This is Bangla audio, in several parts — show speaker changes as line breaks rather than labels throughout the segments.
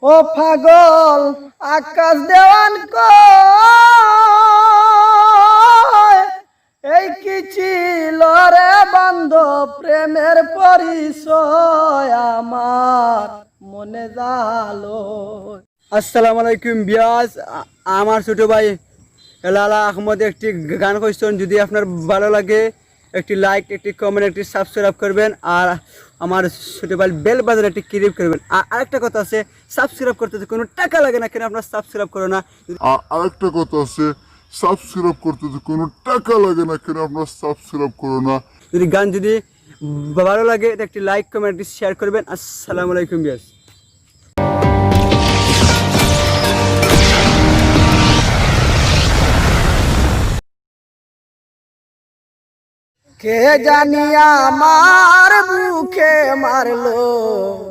ও পাগল আকাশ দেওয়ান কয় এই কি ছিল রে বান্ধব প্রেমের পরিচয় আমার মনে জালো।
আসসালামু আলাইকুম বিয়াস, আমার ছোট ভাই লালা আহমদ একটি গান করছেন। যদি আপনার ভালো লাগে একটি লাইক, একটি কমেন্ট, একটি সাবস্ক্রাইব করবেন। আর আমার ছোট ভাই বেল বাজারে একটি ক্লিক করবেন। আর আরেকটা কথা আছে, সাবস্ক্রাইব করতে কোনো টাকা লাগে না, কেন আপনার সাবস্ক্রাইব করো না?
আরেকটা কথা আছে, সাবস্ক্রাইব করতে তো কোনো টাকা লাগে না, কেন আপনার সাবস্ক্রাইব করো না?
যদি গান যদি ভালো লাগে একটি লাইক, কমেন্ট, একটি শেয়ার করবেন। আসসালামু আলাইকুম বিয়াস।
কে জানি আমার বুকে মারলো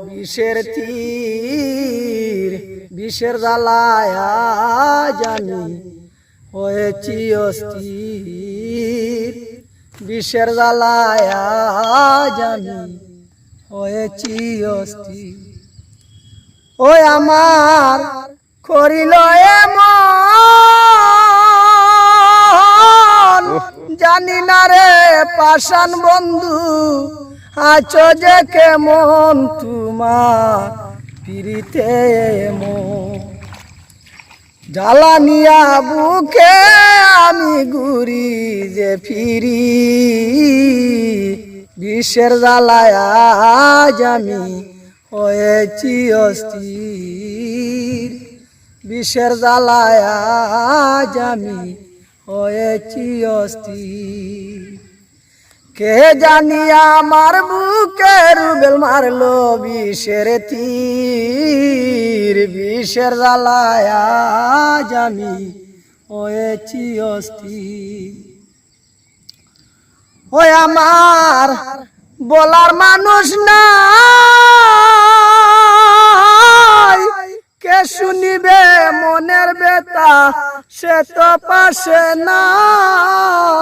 বিষের তীর, বিষের জ্বালায়া জানি হয়েছি অস্থির, বিষের জ্বালায়া জানি হয়েছি অস্থির। ওই আমার করিল এমন জানি না রে পাষাণ বন্ধু আছো যে কেমন তোমার পিরিতে এমন। জ্বালানিয়া বুকে আমি ঘুরি যে ফিরি, বিষের জ্বালায়া আমি হয়েছি অস্থির, বিষের জ্বালায়া আমি হয়েছি অস্থির। কে জানি আমার বুকে রুবেল মারলো বিষের তীর, বিষের জ্বালায়া আমি হয়েছি অস্থির। ওই আমার বলার মানুষ নাই, কে শুনিবে মনের বেতা সে তো পাশে নাই।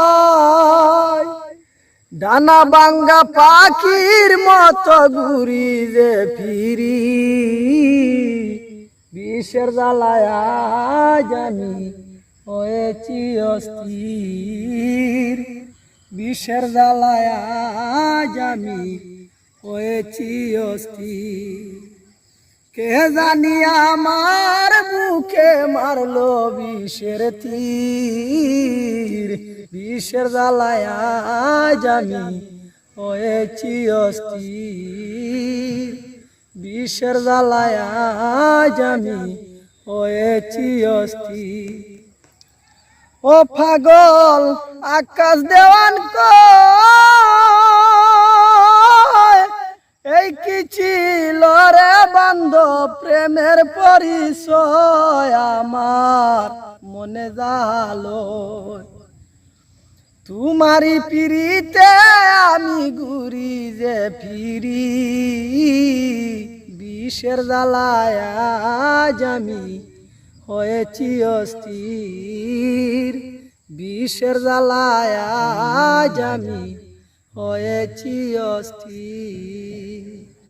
ডানা বাঙ্গা পাখির মতো ঘুরি যে ফিরি, বিষের জ্বালায়া আমি হয়েছি অস্থির, বিষের জ্বালায়া আমি হয়েছি অস্থির। কে জানি আমার বুকে মারলো বিষের তীর, বিষের জ্বালায়া আমি হয়েছি অস্থির, বিষের জ্বালায়া আমি হয়েছি অস্থির। ও পাগল আকাশ দেওয়ান কয় এই কি ছিল রে বান্ধব প্রেমের পরিচয় আমার মনে জালো। তোমারি পিরিতে আমি ঘুরি যে ফিরি, বিষের জ্বালায়া আমি হয়েছি অস্থির, বিষের জ্বালায়া আমি হয়েছি অস্থির।